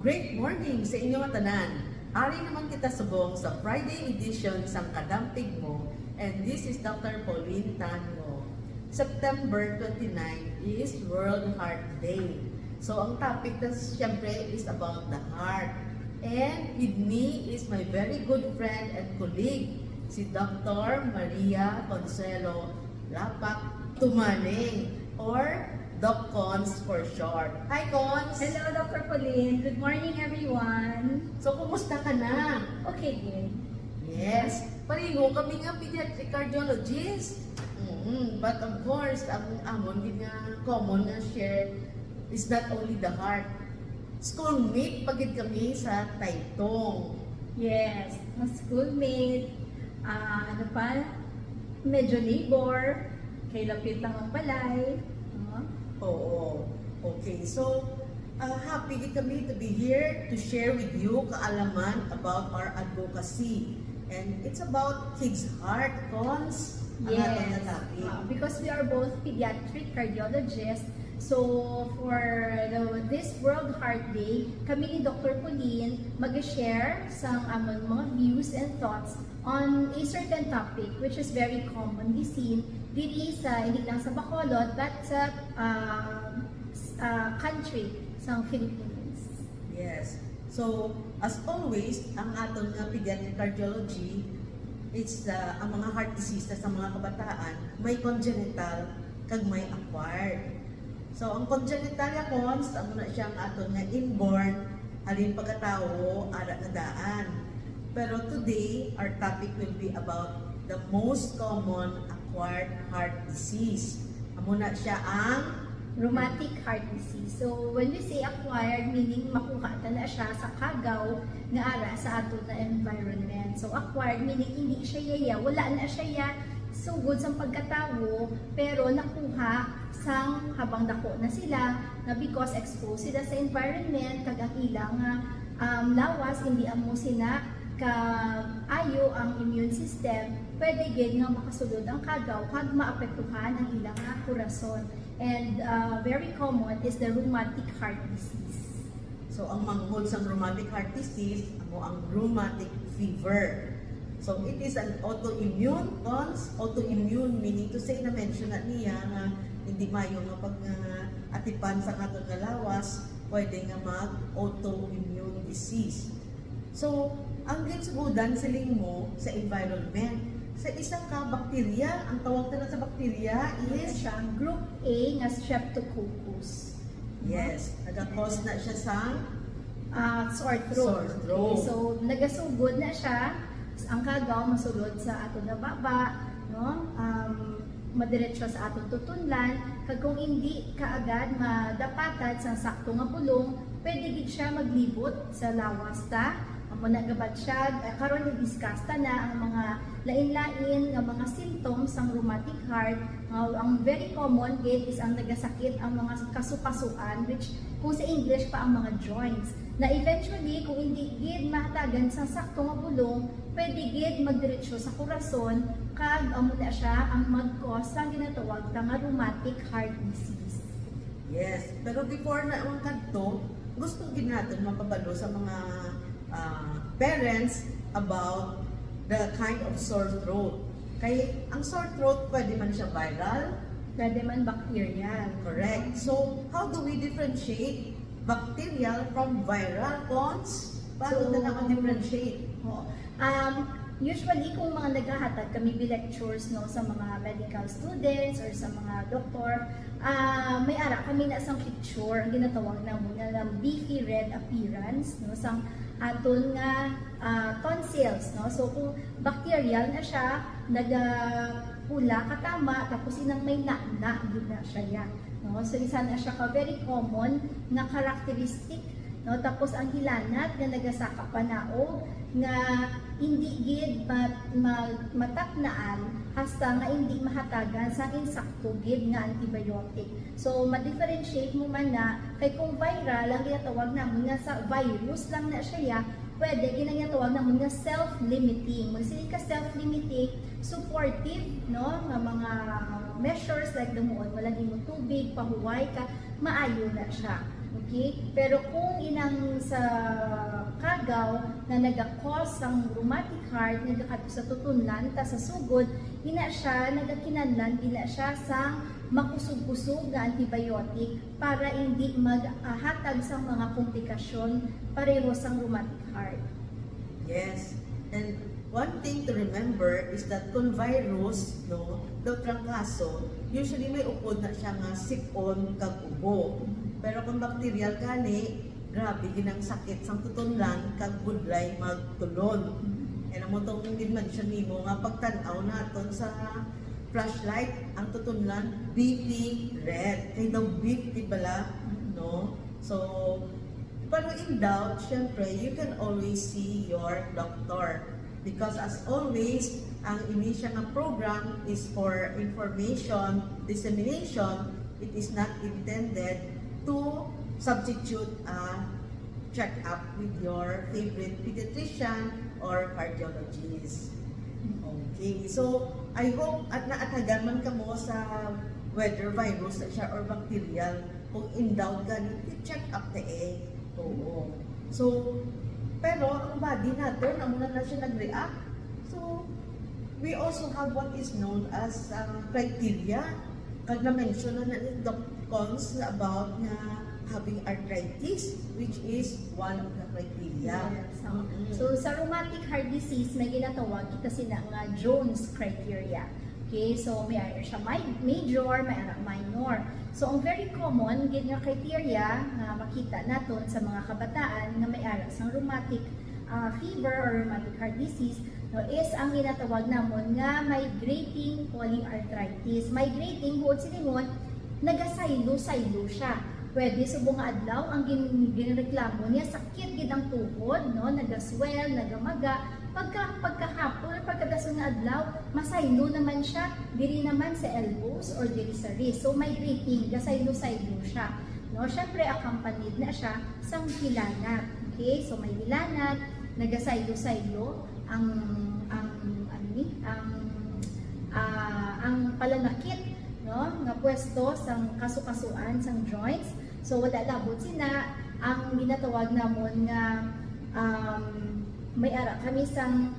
Great morning sa inyo tanan. Ari naman kita subong sa Friday edition sang Kadampig Mo, and this is Dr. Pauline Tango. September 29 is World Heart Day. So ang topic na siyempre is about the heart. And with me is my very good friend and colleague, si Dr. Maria Consuelo Lapak Tumaning, or Doc Cons for short. Hi, Cons! Hello, Dr. Pauline. Good morning, everyone. So, kumusta ka na? Okay, good. Yes, pareho kami nga pediatric cardiologist. But of course, ang amon din nga common na shared is not only the heart. Schoolmate pagid kami sa Taytong. Yes, mga schoolmate, ano pa, medyo neighbor, kay lapit lang ang balay. Oo. Okay, so happy kami to be here to share with you kaalaman about our advocacy. And it's about kids' heart, Cons. Ang ating na topic. Because we are both pediatric cardiologists, so for this World Heart Day, kami ni Dr. Pauline mag-share sa among mga views and thoughts on a certain topic which is very commonly seen dili sa hindi lang sa Bacolod but sa country sa Philippines. Yes. So, as always, ang aton nga pediatric cardiology, it's ang mga heart disease sa mga kabataan, may congenital kag may acquired. So, ang congenital ya cons, amo na siya ang aton nga inborn, halin pagkatawo, ara nga daan. Pero today, our topic will be about the most common acquired heart disease. Amo na siya ang Rheumatic heart disease. So, when we say acquired, meaning makuha na siya sa kagaw nga ara sa ato na environment. So, acquired meaning hindi siya yaya, wala na siya ya sugod sa pagkatawo, pero nakuha sang habang dako na sila, na because exposed sila sa environment, kag ang ilang lawas, hindi amo sila kaayo ang immune system, pwede gid nga makasulod ang kagaw kag maapektuhan ang ilang kurason. And very common is the rheumatic heart disease. So, ang manghod sa rheumatic heart disease, ang rheumatic fever. So, it is an autoimmune cause. Autoimmune meaning to say, na-mention na niya na hindi mayo nga pag atipan sa katon nga lawas, pwede nga mag-autoimmune disease. So, ang ginsugudan siling mo sa environment, sa isang bakterya, ang tawag na sa bakterya is siya group A nga Streptococcus. Yes, nagka-cause na siya sa sore throat. Sore throat. Okay, so nagasugod na siya, ang kagaw masulod sa aton na baba, no? Madiretso sa aton tutunlan, kag kung hindi kaagad madapatan sa sakto nga pulong, pwede gid siya maglibot sa lawas ta. Amo na gabad siya, karon i-discuss ta na ang mga lain-lain nga mga symptoms ng rheumatic heart. Ang very common gid is ang nagasakit ang mga kasukasuan, which kung sa English pa ang mga joints, na eventually kung hindi gid mahatagan sa sakto nga pulong, pwede gid magdiretso sa kurason, kag amo na siya ang mag-cause sa ginatawag nga rheumatic heart disease. Yes, pero before na ang kadto, gusto gid natin mapabalo sa mga parents about the kind of sore throat. Kaya ang sore throat, pwede man siya viral, Pwede man bacterial. correct. So, how do we differentiate bacterial from viral cons? Paano na naman differentiate? Usually, kung mga naghahatag kami lectures no, sa mga medical students or sa mga doktor, may ara kami na isang picture, ang ginatawag na muna ng beefy red appearance, no, sang aton nga tonsils. No? So, kung bacterial na siya, nagpula katama, tapos inang may na yun na siya yan. No? So, isa na siya ka very common nga characteristic. No? Tapos, ang hilanat nga nagasaka panaog, nga hindi gid matapnaan hasta nga hindi mahatagan sa insakto gid nga antibiotic. So ma-differentiate mo man na kay kung viral ang ginatawag namon nga sa virus lang na siya, pwede ginatawag namon nga self-limiting. Magsili ka self-limiting, supportive no nga mga measures like dumuon wala nimo tubig, pahuway ka, maayo na siya. Okay? Pero kung inang sa kagaw na nagakos ang rheumatic heart, nagakato sa tutunlan, ta sa sugod, ina siya, nagakinanlan, ina siya sa makusog-kusog na antibiotic para hindi maghatag sa mga komplikasyon pareho sa rheumatic heart. Yes. And one thing to remember is that kung virus, no, daw trangkaso, usually may upod na siya nga sipon kag ubo. Pero kung bacterial kani, grabe ginang sakit sang tutunlan kag budlay magtulon. And amo tong mention nimo nga pagtan-aw naton sa flashlight ang tutunlan beefy red. Kay daw beef di bala, no? So pero in doubt, syempre, you can always see your doctor. Because as always, ang initial na program is for information, dissemination. It is not intended to substitute a check-up with your favorite pediatrician or cardiologist. Okay, so I hope at naatagan man ka mo sa whether virus na siya or bacterial. Kung in doubt ka, check up the egg. Oo. So, pero ang body natin, muna na siya nag-react. So, we also have what is known as criteria. Kag na-mention na ni Dr. Cons about na having arthritis, which is one of the criteria. Yes. So, sa rheumatic heart disease, may ginatawag kita sina nga Jones criteria. Okay, so may ara siya major, may ara minor. So, ang very common gid nga criteria nga makita naton sa mga kabataan nga may ara sang rheumatic fever or rheumatic heart disease, no, is ang ginatawag namon nga migrating polyarthritis. Migrating hud siningon nagasaylo-saylo siya. Pwede subong nga adlaw ang ginreklamo niya sakit gid ang tuhod, no, nagaswell, nagamaga. Pagkahapon, pagkadason nga adlaw, masaylo naman siya, diri naman sa elbows or diri sa wrist. So migrating, gasaylo-saylo siya. No, syempre accompanied na siya sa hilanat. Okay? So may hilanat, nagasaylo-saylo ang palanakit, no, nga pwesto sang kasukasuan sang joints. So wala labot sina ang ginatawag namon nga may ara kami sang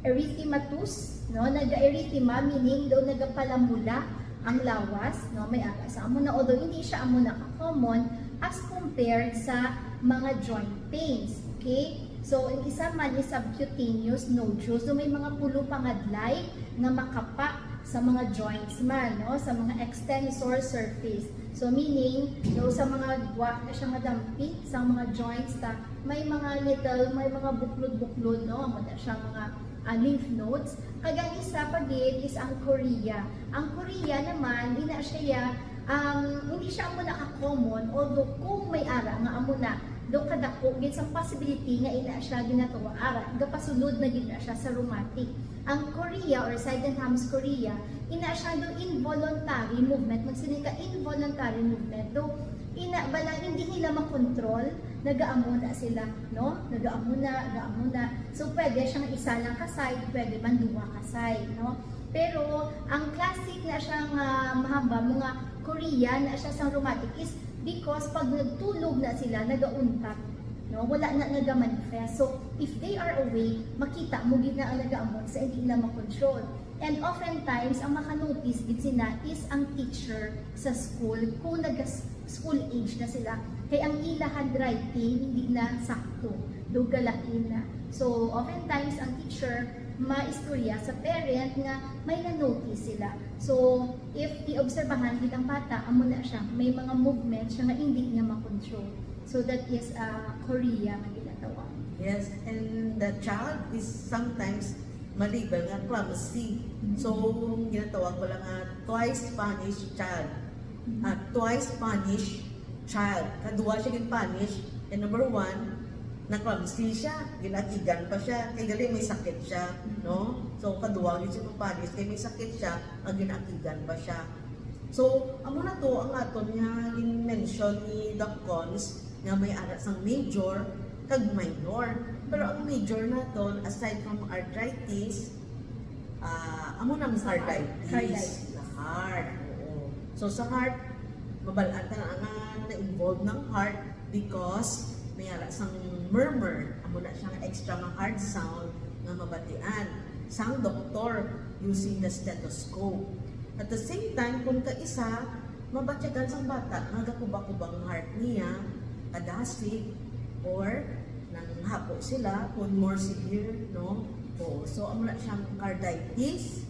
erythematous, no, naga-erythema meaning daw nagapalamula ang lawas, no, may ara sa amo na, although hindi siya amo na ka-common as compared sa mga joint pains. Okay? So, ang isa man is subcutaneous nodules, so may mga pulo pangadlay nga makapa sa mga joints man, no, sa mga extensor surface. So meaning, no, sa mga guwa na siya madampi sa mga joints ta, may mga may mga buklod-buklod, no, mo na siya mga lymph nodes. Kagang isa pagid is ang chorea. Ang chorea naman, ina siya hindi siya amo na ka-common, although kung may ara nga amo na do kadako gid sa possibility nga ina siya ginatawa ara gapasulod na gid siya sa rheumatic. Ang chorea or Sydenham's chorea, ina siya do involuntary movement, magsinika involuntary movement do ina balang hindi nila makontrol, nagaamo na sila, no, nagaamo na. So pwede siyang isa lang ka side, pwede man duha ka side, no. Pero ang classic na siyang mahaba mga chorea na siya sa rheumatic is because pag nagtulog na sila, nagauntat, no? Wala na nagamanifest. So, if they are awake, makita mo gid na ang nagaamon sa hindi nila makontrol. And oftentimes, ang makanotice gid sila is ang teacher sa school kung nag-school age na sila. Kaya ang ila handwriting hindi na sakto, dugalain na. So, oftentimes, ang teacher maistorya sa parent nga may na-notice sila. So, if i-obserbahan gid ang bata, amo na siya, may mga movements siya nga hindi niya makontrol. So, that is chorea na ginatawag. Yes, and the child is sometimes malibel nga clumsy. So, ginatawag ko lang twice Spanish child. Twice Spanish child. Kadua siya gin-punish. And number one, na-clumsy siya, ginatigan pa siya, kay gali may sakit siya, no? So, kaduwa yun siya panis, kay may sakit siya, ang ginatigan pa siya. So, amo na to, ang aton nga mention ni Doc Cons, nga may ara sang major, kag minor. Pero ang major na to, aside from arthritis, amo na sa arthritis. Sa heart. Oo. So, sa heart, mabalaan ka na nga na-involve ng heart because may ara sang murmur, amo na siyang extra nga hard sound nga mabatian sang doktor using the stethoscope. At the same time, kung kaisa, mabatyagan sang bata, nagakubang-kubang heart niya, kadasig, or nang hapo sila, kung more severe, no? So, amo na siyang carditis,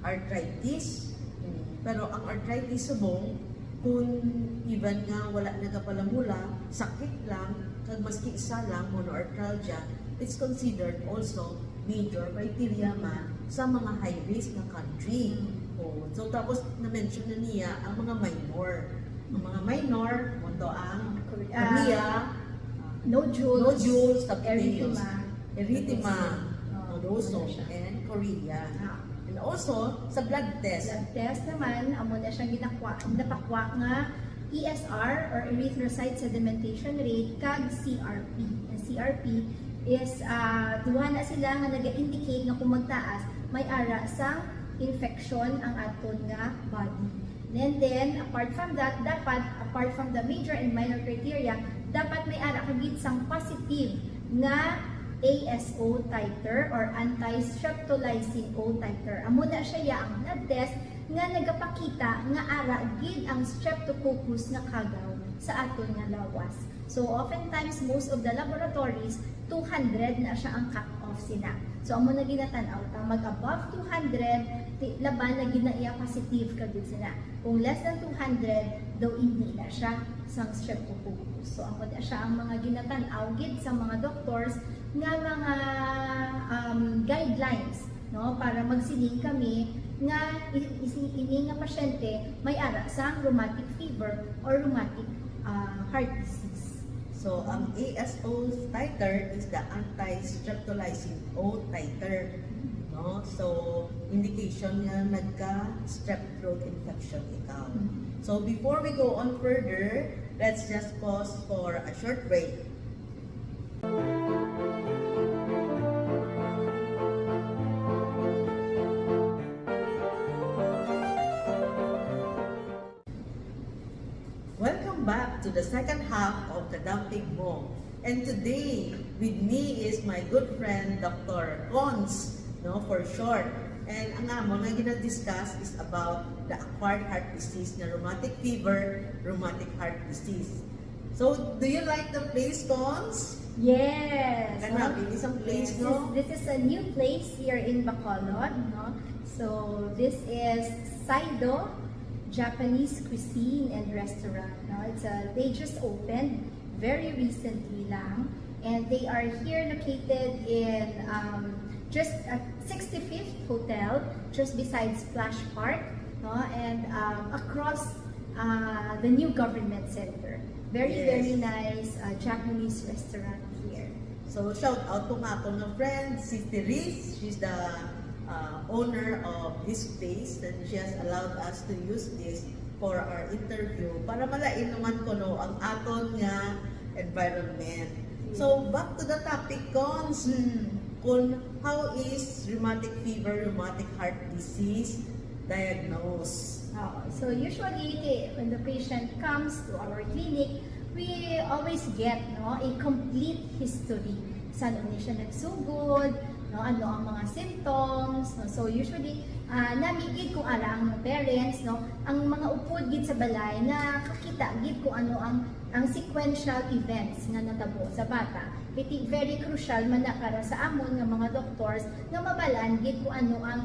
arthritis. Pero ang arthritis subong, kung even nga wala nagapalamula, sakit lang, kag maski isa lang, monoarthralgia, it's considered also major criteria man sa mga high-risk na country. So tapos na-mention na niya ang mga minor. Ang mga minor, mundo ang Korea, nodules, subcutaneous, erythema, nodoso, and Korea. And also, sa blood test. Blood test naman, amo na siyang napakwa nga ESR or erythrocyte sedimentation rate kag CRP. Ang CRP is duha na sila nga naga-indicate nga kung magtaas may ara sa infection ang aton nga body. And then apart from that, dapat apart from the major and minor criteria, dapat may ara kagid sang positive nga ASO titer or anti-streptolysin O titer. Amo na siya ang blood test nga nagapakita nga ara gid ang streptococcus nga kagaw sa aton nga lawas. So oftentimes most of the laboratories 200 na siya ang cut-off sila. So amo na ginatan-aw ta mag above 200 laban na ginaiya positive kagid sila. Kung less than 200 daw hindi na siya sang streptococcus. So amo na siya ang mga ginatan-aw gid sa mga doctors nga mga guidelines, no, para magsiling kami nga ini nga pasyente may ara sang rheumatic fever or rheumatic heart disease. So, ang ASO titer is the anti-streptolysin O titer. No? So, indication nga nagka-strep throat infection ikaw. So, before we go on further, let's just pause for a short break. Welcome back to the second half of Kadampig Mo. And today, with me is my good friend, Dr. Cons, no, for short. And ang amon nga gina-discuss is about the acquired heart disease na rheumatic fever, rheumatic heart disease. So, do you like the place, Cons? Yes. Grabe, isang place, no? This is a new place here in Bacolod, no? So this is Saido Japanese Cuisine and Restaurant. No? They just opened very recently lang, and they are here located in just at 65th Hotel, just beside Splash Park, no? And across the new government center. Very nice Japanese restaurant here. So shout out to nga akong friend, si Therese. She's the owner of this place, and she has allowed us to use this for our interview para malain naman ko no ang aton nga environment. So back to the topic, Cons. Kung how is rheumatic fever, rheumatic heart disease diagnosed? So usually when the patient comes to our clinic, we always get a complete history. Saan siya nagsugod, ano ang mga symptoms. So usually, namigid kung ara ang parents, ang mga upod gid sa balay na kakita gid kung ano ang sequential events nga natabo sa bata. Iti very crucial man na para sa amon nga mga doctors nga mabalaan gid kung ano ang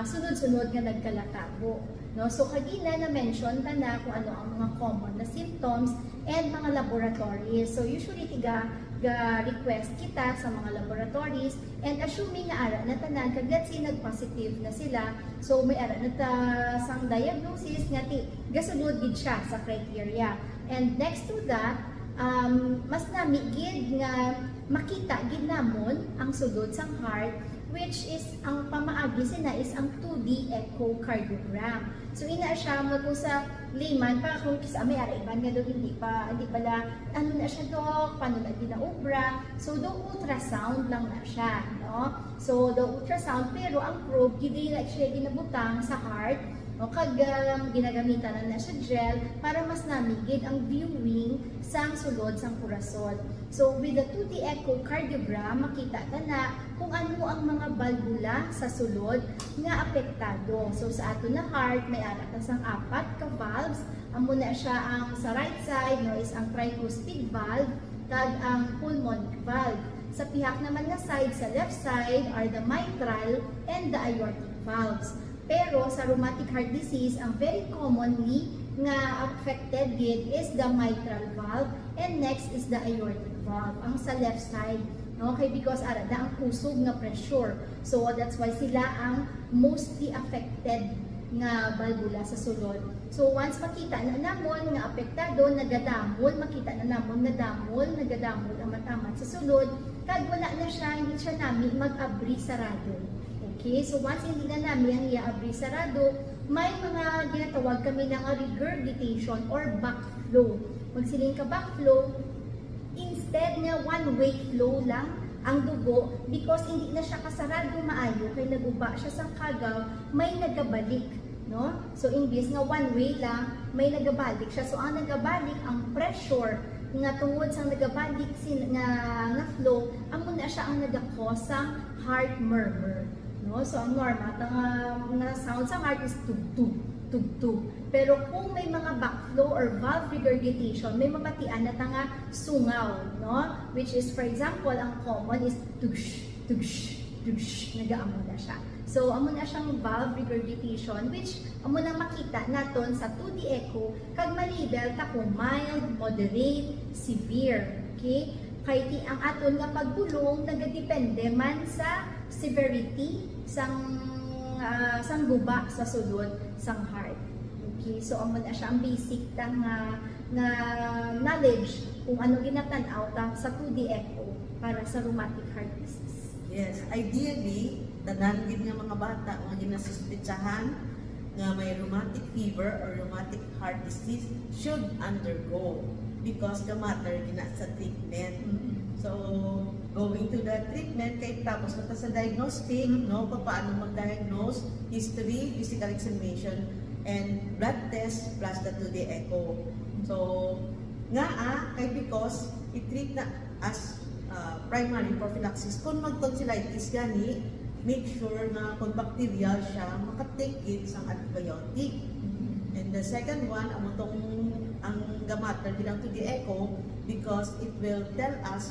sunod-sunod nga nagkalatabo. No? So kagina na-mention ka na kung ano ang mga common na symptoms and mga laboratories. So usually request kita sa mga laboratories, and assuming nga ara na tanan kag let's say nag-positive na sila, so may ara na ta sang diagnosis nga gasunod gid siya sa criteria. And next to that, mas nami gid nga makita gid namon ang sudod sang heart, which is ang pamaagi sina is ang 2D echocardiogram. So ina siya mo kung sa layman pa kung kisa may ara iban nga daw hindi pala ano na siya dok, paano na ginaubra. So do ultrasound lang na siya, no? So do ultrasound pero ang probe gid na siya ginabutang sa heart O kag ginagamitan na siya gel para mas namigid ang viewing sang sulod sang kurason. So with the 2D echocardiogram, makita ta na kung ano ang mga valvula sa sulod nga apektado. So sa ato na heart, may ara ta sang 4 ka valves. Amo na siya ang sa right side no is ang tricuspid valve kag ang pulmonic valve. Sa pihak naman na side, sa left side are the mitral and the aortic valves. Pero sa rheumatic heart disease, ang very commonly nga affected gid is the mitral valve and next is the aortic valve, ang sa left side. Okay, because ara da ang kusog nga pressure. So that's why sila ang mostly affected nga valvula sa sulod. So once makita na namon nga apektado, nagadamol, makita na namon nagadamol ang matamat sa sulod, kag wala na siya, hindi siya nami mag-abri sarado. Okay, so once hindi na namin ang i-abri sarado, may mga ginatawag kami ng regurgitation or backflow. Magsiling ka backflow, instead nga one-way flow lang ang dugo because hindi na siya kasarado maayo kay naguba siya sa kagaw, may nagabalik, no? So imbis nga one way lang, may nagabalik siya. So ang nagabalik, ang pressure nga tungod sa nagabalik nga flow, amo na siya ang nagakos sang heart murmur. No? So ang normal nga sound sa heart is tug-tug, tug-tug. Pero kung may mga backflow or valve regurgitation, may mabatian na nga sungaw, no? Which is, for example, ang common is tugsh, tugsh, tugsh, nagaamo na siya. So amo na siyang valve regurgitation, which amo na makita naton sa 2D echo kag malibel ta kung mild, moderate, severe. Okay? Kay ang aton nga pagbulong nagadepende man sa severity sang guba sa sulod sang heart. Okay, so amo na siya ang basic ta nga knowledge kung ano ginatan-aw ta sa 2D echo para sa rheumatic heart disease. Yes, ideally, tanan gid nga mga bata nga ginasuspetsahan nga may rheumatic fever or rheumatic heart disease should undergo because the matter gina sa treatment. So, going to the treatment, kay tapos na sa diagnostic, no, paano mag-diagnose, history, physical examination, and blood test plus the 2D echo. So, kay because i-treat na as primary prophylaxis. Kung mag-tonsillitis gani, make sure na kung bacterial siya, makatake it sa antibiotic. And the second one, ang gamater bilang 2D echo because it will tell us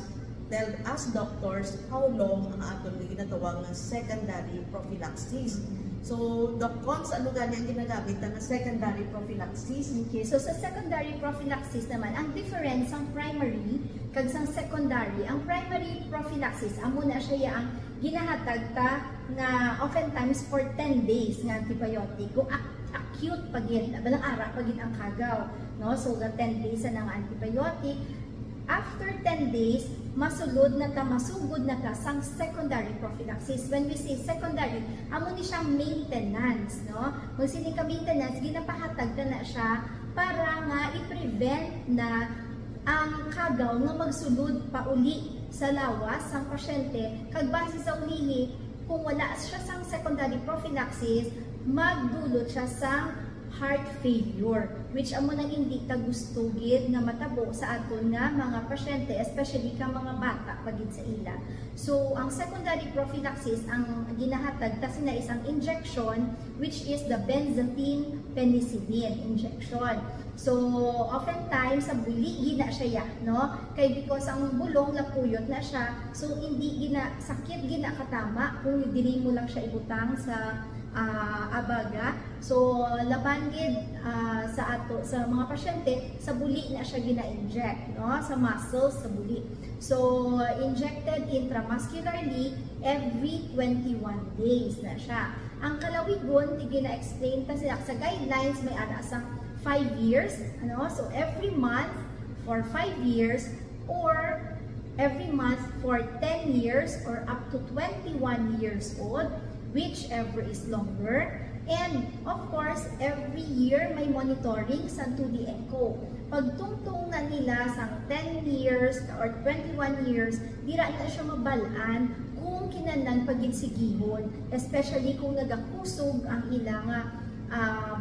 doctors how long ang atong ginatawag ng secondary prophylaxis. So, Doc-Cons, ano gani ang ginagamit na secondary prophylaxis? Okay, so sa secondary prophylaxis naman, ang difference ang primary kag sang secondary, ang primary prophylaxis, amo na siya ang ginahatag ta na oftentimes for 10 days nga antibiotic. Kung acute pagin, balang ara pagin ang kagaw, no? So, 10 days na ng antibiotic. After 10 days, masugod na ta sang secondary prophylaxis. When we say secondary, amo ni siyang maintenance, no? Magsiling ka maintenance, ginapahatag na siya para nga i-prevent na ang kagaw nga magsulod pa uli sa lawas sang pasyente kag base sa ulihi kung wala siya sang secondary prophylaxis, magdulot siya sang heart failure, which amo nang hindi ta gusto gid nga matabo sa aton nga mga pasyente, especially ka mga bata pagid sa ila. So ang secondary prophylaxis ang ginahatag ta sina isang injection which is the benzathine penicillin injection. So oftentimes sa buli gina siya, no? Kay because ang bulong lapuyot na siya, so hindi gina sakit gina katama kung dili mo lang siya ibutang sa abaga. So laban gid sa mga pasyente sa buli na siya gina-inject, no, sa muscles sa buli. So injected intramuscularly every 21 days na siya. Ang kalawigon gina-explain ta sila sa guidelines, may ana sa 5 years, ano, so every month for 5 years or every month for 10 years or up to 21 years old, whichever is longer. And of course, every year may monitoring sa 2D echo. Pag tungtong na nila sa 10 years or 21 years, dira na siya mabalaan kung kinahanglan pagid sigihon, especially kung nagakusog ang ilang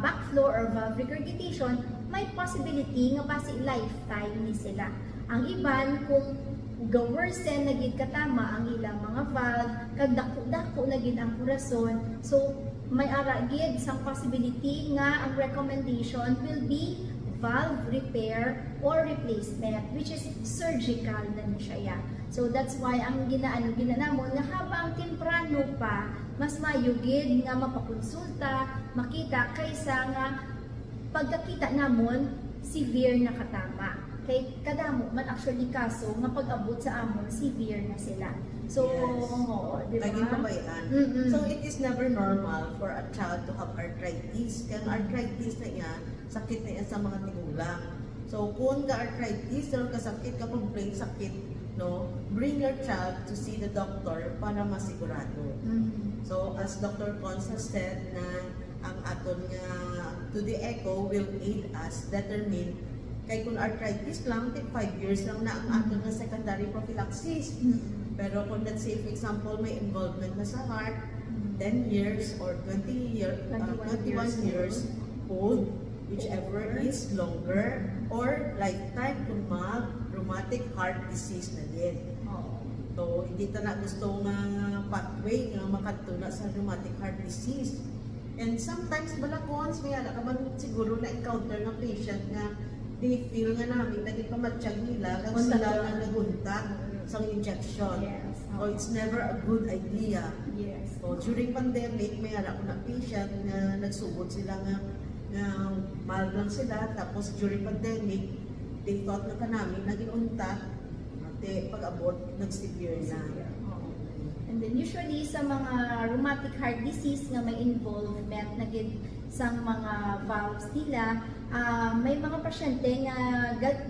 backflow or valve regurgitation, may possibility nga basi lifetime ni sila. Ang iban kung ga-worsen na gid katama ang ilang mga valve, kag dako-dako na gid ang kurason, so may ara gid sang possibility nga ang recommendation will be valve repair or replacement, which is surgical na ni siya. So that's why ang ginanamon nga habang temprano pa, mas mayugid nga mapakonsulta, makita kaysa nga pagkakita namon severe na katama. Kay kadamo man actually kaso nga pag-abot sa amon severe na sila. So, Yes. oo, di ba? Laging pabayaan. Mm-mm. So, it is never normal for a child to have arthritis. Kaya ang arthritis na yan, sakit na yan sa mga tigulang. So, kung ka-arthritis or kasakit, ka-complain sakit, no, bring your child to see the doctor para masigurado. Mm. So, as Dr. Cons has said na ang aton nga to the echo will aid us determine kay kung arthritis lang, 5 years lang na ang aton nga secondary prophylaxis. Pero kung let's say, for example, may involvement na sa heart, 10 years or 21 years old, whichever is longer, or lifetime kung rheumatic heart disease na din. Oo. So, hindi ta na gusto nga pathway nga makatuna sa rheumatic heart disease. And sometimes balakons, may ala ka man siguro na encounter ng patient nga they feel nga namin naging pamatsyag nila kag sila na nagunta sa injection. Yes. So, it's never a good idea. Yes. So, during pandemic, may ala ko na patient na nagsugod sila nga mild lang sila, tapos during pandemic, they thought na kanami, naging unta, ate, pag-abot, nag-severe na. Oo. And then usually sa mga rheumatic heart disease nga may involvement na gid sa mga valves nila, may mga pasyente nga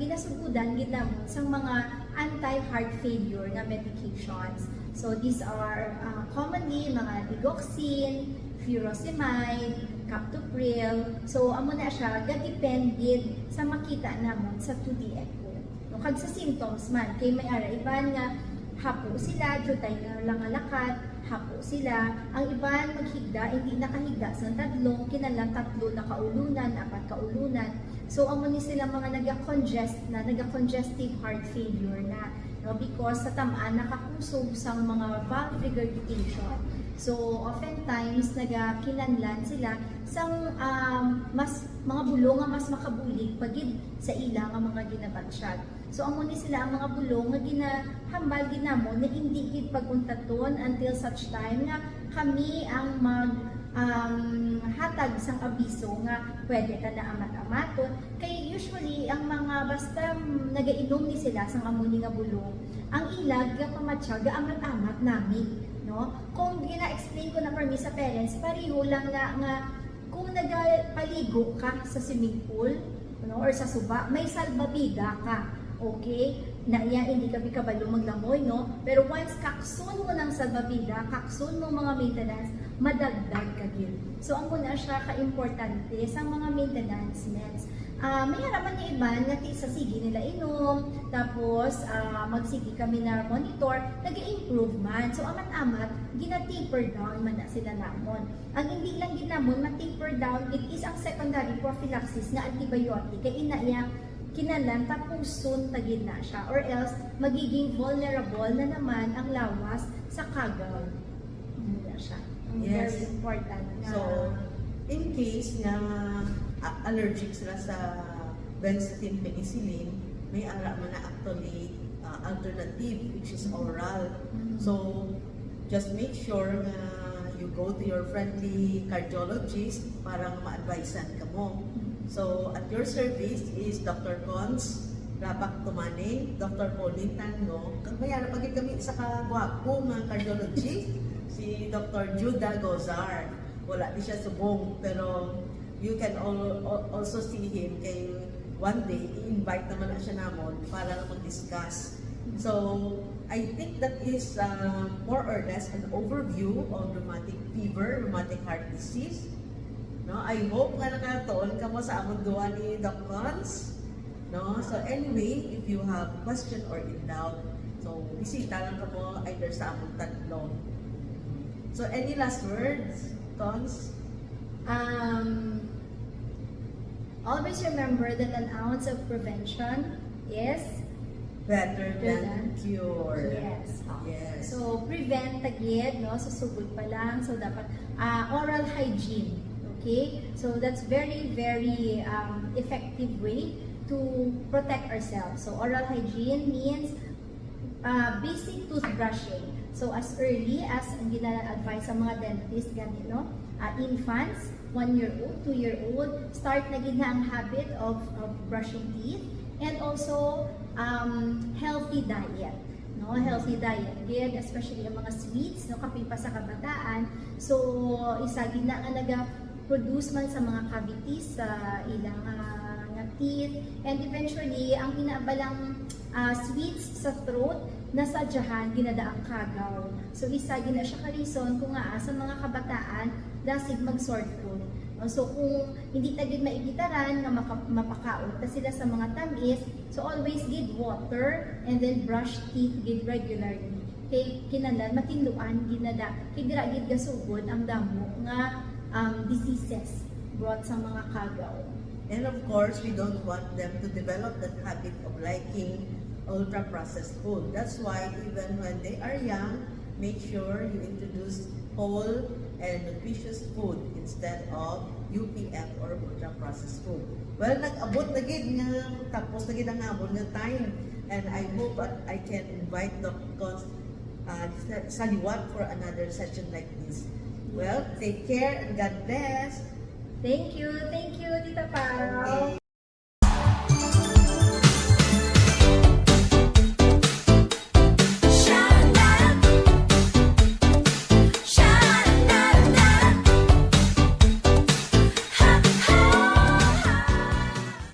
ginasugudan gid namon sa mga anti-heart failure na medications. So these are commonly mga digoxin, furosemide, captopril. So amo na siya gadepended sa makita namon sa 2D echo. No, kag sa symptoms man kay may ara iban nga hapo sila, jutay nga lang alakat, hapo sila. Ang iban maghigda, hindi nakahigda sa tadlong, kinalang 3 na kaulunan, 4 kaulunan. So amo ni sila mga naga-congestive heart failure na, no, because sa tamaan nakakusog sa mga valve regurgitation. So oftentimes nagakinanlan sila sang mas mga bulong nga mas makabulig pagid sa ila nga mga ginabatsyag. So amo ni sila ang mga bulong nga ginahambal ginamon na hindi gid paguntaton until such time nga kami ang hatag sang abiso nga pwede ta na amat-amaton. Kay usually ang mga basta nagainom ni sila sang amo ni nga bulong, ang ilag nga pamatsyag amat-amat nami, no? Kung gina-explain ko na permi sa parents, pareho lang na nga kung nagapaligo ka sa swimming pool, no, or sa suba, may salbabida ka. Okay? Na iya hindi ka kabalo maglamoy, no? Pero once kaksun mo ng salbabida, kaksun mo mga maintenance, madagdag ka din. So ang muna siya ka-importante sa mga maintenance meds. May harapan niya iban nga sa sige nila inom, tapos magsige kami na monitor, nag-improve man. So amat-amat, gina-taper down man na sila namon. Ang hindi lang din namon, ma-taper down, it is ang secondary prophylaxis nga antibiotic, kaya inaiya kinalan tapos soon tagid na siya, or else magiging vulnerable na naman ang lawas sa kagaw. Muna siya. Yes. Very important na. So, in case na allergic sila sa benzathine penicillin, may ara man na actually alternative which is oral. So, just make sure na you go to your friendly cardiologist para ma-advisean ka mo. So, at your service is Dr. Cons Rapak Tumaning, Dr. Pauline Tango. Kaya pagit kami sa kagwapo ng cardiologist, si Dr. Judah Gozar. Wala di siya subong, pero you can also see him kay one day, i-invite naman na siya namon para mag-discuss. So, I think that is more or less an overview of rheumatic fever, rheumatic heart disease. No, I hope nga nakatuon ka mo sa among duwa ni Doc Cons. No, so anyway, if you have question or in doubt, so bisita lang ka mo either sa among tatlo. So any last words, Cons? Always remember that an ounce of prevention is Better than cure. Yes. Yes. So, prevent tagid, no? So, sugod pa lang. So, dapat oral hygiene. Okay? So, that's very, very effective way to protect ourselves. So, oral hygiene means basic toothbrushing. So, as early as ang gina-advise sa mga dentist, ganito, no? Infants, 1-year-old, 2-year-old, start na gina ang habit of brushing teeth. And also, healthy diet. No? Healthy diet. Good, especially yung mga sweets, no? Kapin pa sa kabataan. So, isa gina nga nag-produce man sa mga cavities sa ilang nga teeth. And eventually, ang inaabalang sweets sa throat, nasadyahan, ginadaang kagaw. So, isa gina siya ka-reason kung nga sa mga kabataan, dasig mag-sore throat. So, kung hindi tagid maigitaran nga mapakaot ta sila sa mga tamis, so always give water and then brush teeth gid regularly. Kay kinahanglan matinduan ginada kay dira gid gasugod ang damo nga diseases brought sa mga kagaw. And of course, we don't want them to develop that habit of liking ultra-processed food. That's why even when they are young, make sure you introduce whole and nutritious food instead of UPF or ultra-processed food. Well, nag-abot na gid nga, tapos na gid ang abot nga time. And I hope that I can invite Dr. Saliwat for another session like this. Well, take care and God bless. Thank you, Tita Pao. Okay.